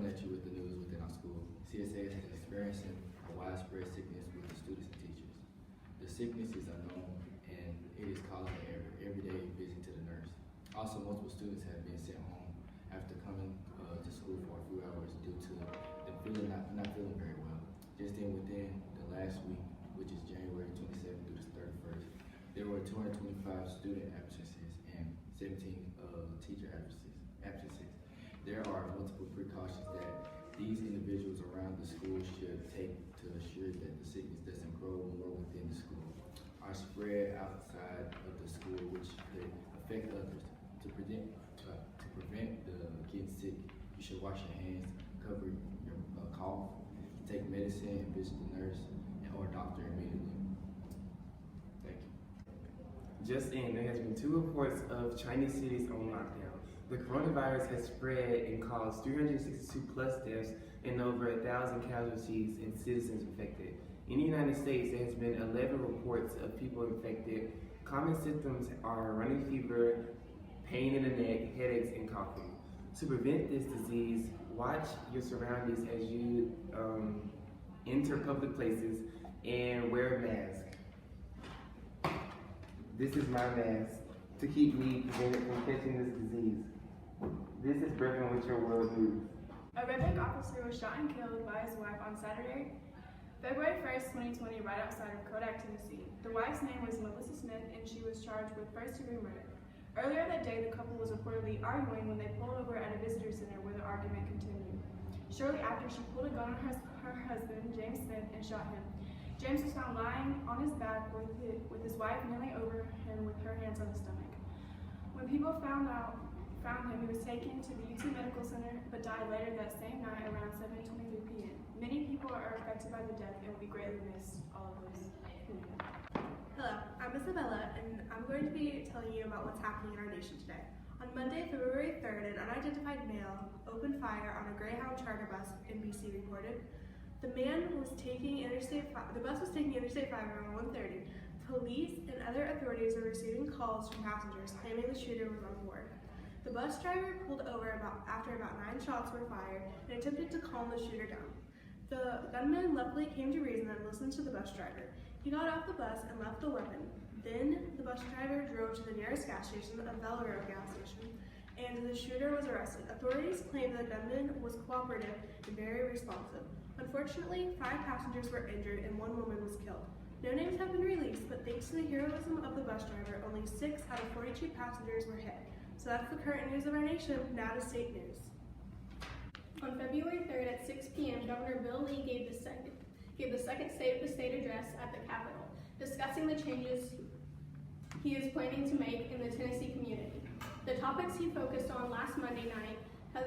coming at you with the news within our school. CSAS is experiencing a widespread sickness with the students and teachers. The sickness is unknown and it is causing an everyday visit to the nurse. Also, multiple students have been sent home after coming to school for a few hours due to them not feeling very well. Just then within the last week, which is January 27th through the 31st, there were 225 student absences and 17 teacher absences. There are multiple precautions that these individuals around the school should take to assure that the sickness doesn't grow more within the school or spread outside of the school, which could affect others. To prevent the getting sick, you should wash your hands, cover your cough, take medicine, and visit the nurse or doctor immediately. Thank you. Just in, there has been 2 reports of Chinese cities on lockdown. The coronavirus has spread and caused 362 plus deaths and over 1,000 casualties and citizens infected. In the United States, there has been 11 reports of people infected. Common symptoms are running fever, pain in the neck, headaches, and coughing. To prevent this disease, watch your surroundings as you enter public places and wear a mask. This is my mask to keep me prevented from catching this disease. This is Griffin with your World News. A Red Bank officer was shot and killed by his wife on Saturday, February 1st, 2020, right outside of Kodak, Tennessee. The wife's name was Melissa Smith, and she was charged with first-degree murder. Earlier that day, the couple was reportedly arguing when they pulled over at a visitor center where the argument continued. Shortly after, she pulled a gun on her husband, James Smith, and shot him. James was found lying on his back with his wife kneeling over him with her hands on his stomach. When people found him, he was taken to the UT Medical Center, but died later that same night around 7:23 p.m. Many people are affected by the death and will be greatly missed, all of us. Hello, I'm Isabella, and I'm going to be telling you about what's happening in our nation today. On Monday, February 3rd, an unidentified male opened fire on a Greyhound charter bus, NBC reported. The bus was taking Interstate 5 around 1:30. Police and other authorities were receiving calls from passengers claiming the shooter was on board. The bus driver pulled over after about 9 shots were fired and attempted to calm the shooter down. The gunman luckily came to reason and listened to the bus driver. He got off the bus and left the weapon. Then the bus driver drove to the nearest gas station, a Valero gas station, and the shooter was arrested. Authorities claimed the gunman was cooperative and very responsive. Unfortunately, 5 passengers were injured and 1 woman was killed. No names have been released, but thanks to the heroism of the bus driver, only 6 out of 42 passengers were hit. So that's the current news of our nation. Now to state news. On February 3rd at 6 p.m., Governor Bill Lee gave the second State of the State address at the Capitol, discussing the changes he is planning to make in the Tennessee community. The topics he focused on last Monday night has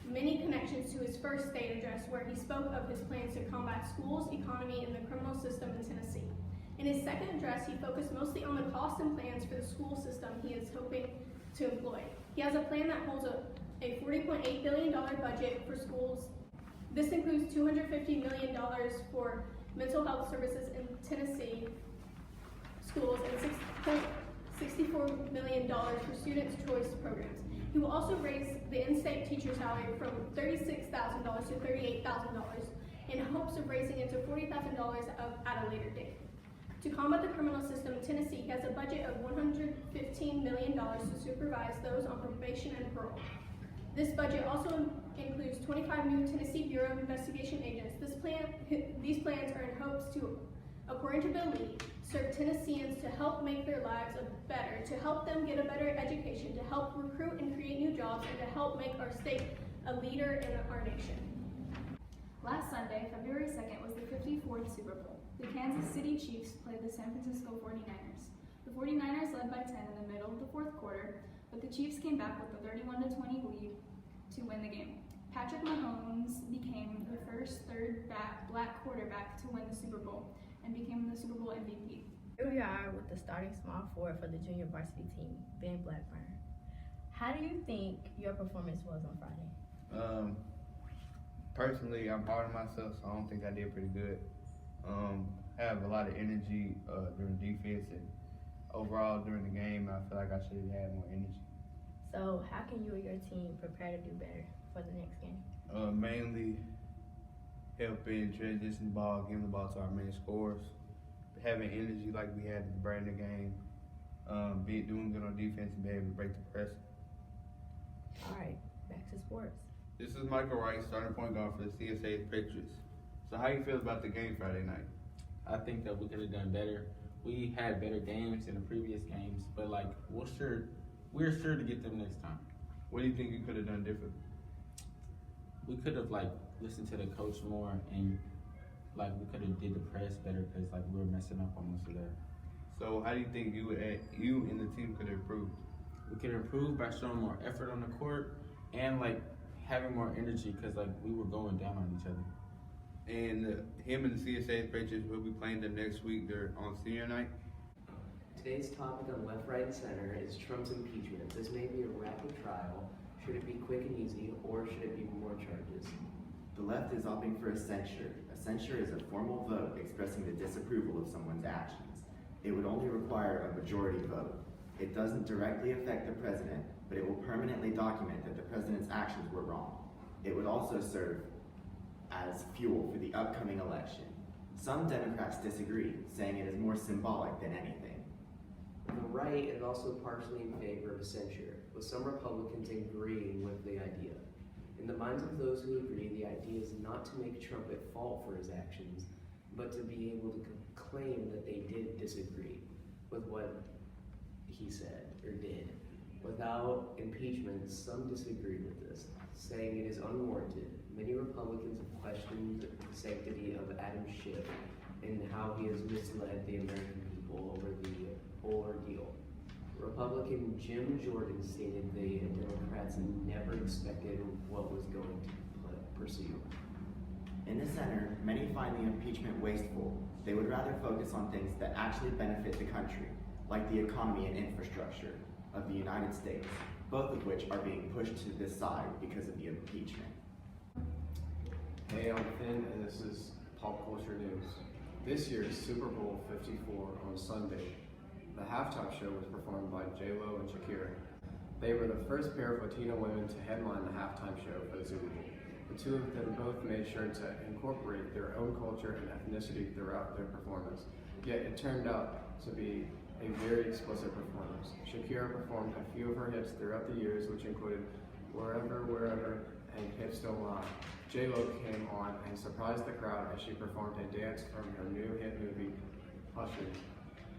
many connections to his first state address, where he spoke of his plans to combat schools, economy, and the criminal system in Tennessee. In his second address, he focused mostly on the costs and plans for the school system he is hoping to employ. He has a plan that holds a $40.8 billion budget for schools. This includes $250 million for mental health services in Tennessee schools and $64 million for students' choice programs. He will also raise the in-state teacher salary from $36,000 to $38,000 in hopes of raising it to $40,000 at a later date. To combat the criminal system in Tennessee, he has a budget of $115 million to supervise those on probation and parole. This budget also includes 25 new Tennessee Bureau of Investigation agents. These plans are in hopes to, according to Bill Lee, serve Tennesseans to help make their lives better, to help them get a better education, to help recruit and create new jobs, and to help make our state a leader in our nation. Last Sunday, February 2nd, was the 54th Super Bowl. The Kansas City Chiefs played the San Francisco 49ers. The 49ers led by 10 in the middle of the 4th quarter, but the Chiefs came back with a 31-20 lead to win the game. Patrick Mahomes became the first black quarterback to win the Super Bowl and became the Super Bowl MVP. Here we are with the starting small forward for the junior varsity team, Ben Blackburn. How do you think your performance was on Friday? Personally, I'm hard on myself, so I don't think I did pretty good. I have a lot of energy during defense, and overall during the game, I feel like I should have had more energy. So So how can you or your team prepare to do better for the next game? Mainly helping transition the ball, giving the ball to our main scorers, having energy like we had at the Brandon game, doing good on defense and being able to break the press. All right, back to sports. This is Michael Wright, starting point guard for the CSAS Patriots. So how you feel about the game Friday night? I think that we could have done better. We had better games in the previous games, but like we're sure to get them next time. What do you think you could have done different? We could have like listened to the coach more, and like we could have did the press better because like we were messing up on most of that. So how do you think you and the team could have improved? We could improve by showing more effort on the court and like having more energy because like we were going down on each other. And him and the CSA Patriots will be playing them next week. They're on senior night. Today's topic on left, right, and center is Trump's impeachment. This may be a rapid trial. Should it be quick and easy, or should it be more charges? The left is opting for a censure. A censure is a formal vote expressing the disapproval of someone's actions. It would only require a majority vote. It doesn't directly affect the president, but it will permanently document that the president's actions were wrong. It would also serve as fuel for the upcoming election. Some Democrats disagree, saying it is more symbolic than anything. The right is also partially in favor of censure, with some Republicans agreeing with the idea. In the minds of those who agree, the idea is not to make Trump at fault for his actions, but to be able to claim that they did disagree with what he said or did. Without impeachment, some disagree with this, saying it is unwarranted. Many Republicans have questioned the sanctity of Adam Schiff and how he has misled the American people over the whole ordeal. Republican Jim Jordan stated the Democrats never expected what was going to pursue. In the center, many find the impeachment wasteful. They would rather focus on things that actually benefit the country, like the economy and infrastructure of the United States, both of which are being pushed to this side because of the impeachment. Hey, I'm Finn, and this is Pop Culture News. This year's Super Bowl 54 on Sunday, the halftime show was performed by J-Lo and Shakira. They were the first pair of Latino women to headline the halftime show for the Super Bowl. The two of them both made sure to incorporate their own culture and ethnicity throughout their performance. Yet it turned out to be a very explicit performance. Shakira performed a few of her hits throughout the years, which included Wherever, Wherever, and Hips Don't Lie. J-Lo came on and surprised the crowd as she performed a dance from her new hit movie, Usher.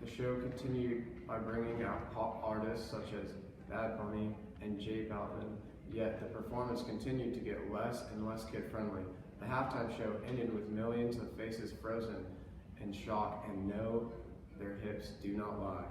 The show continued by bringing out pop artists such as Bad Bunny and J Balvin, yet the performance continued to get less and less kid-friendly. The halftime show ended with millions of faces frozen in shock and no, their hips do not lie.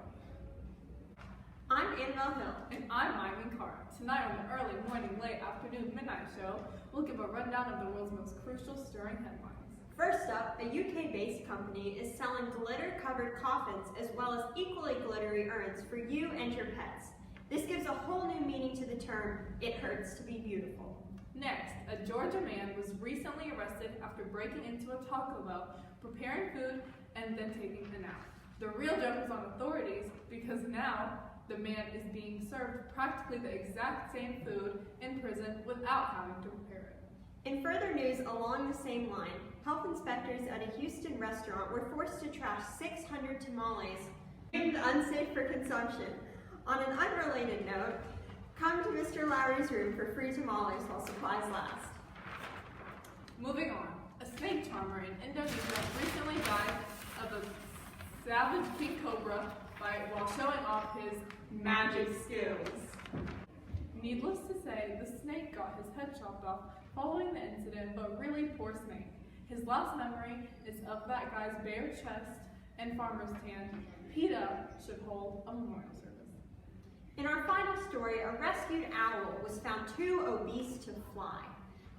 I'm Annabelle Hill. And I'm Myron Carr. Tonight on the early morning, late afternoon, midnight show, we'll give a rundown of the world's most crucial, stirring headlines. First up, a UK-based company is selling glitter-covered coffins as well as equally glittery urns for you and your pets. This gives a whole new meaning to the term, it hurts to be beautiful. Next, a Georgia man was recently arrested after breaking into a Taco Bell, preparing food, and then taking a nap. The real joke is on authorities because now the man is being served practically the exact same food in prison without having to prepare it. In further news along the same line, health inspectors at a Houston restaurant were forced to trash 600 tamales deemed unsafe for consumption. On an unrelated note, come to Mr. Lowry's room for free tamales while supplies last. Moving on, a snake charmer in Indonesia recently died of a savage pink cobra while showing off his magic skills. Needless to say, the snake got his head chopped off following the incident, but really poor snake. His last memory is of that guy's bare chest and farmer's tan. PETA should hold a memorial service. In our final story, a rescued owl was found too obese to fly.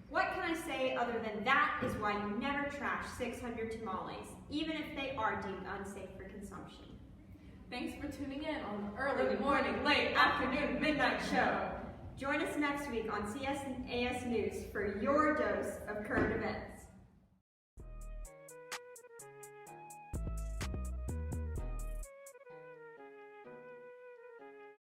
What can I say other than that is why you never trash 600 tamales, even if they are deemed unsafe for consumption. Thanks for tuning in on the early morning, late afternoon, midnight show. Join us next week on CSAS News for your dose of current events.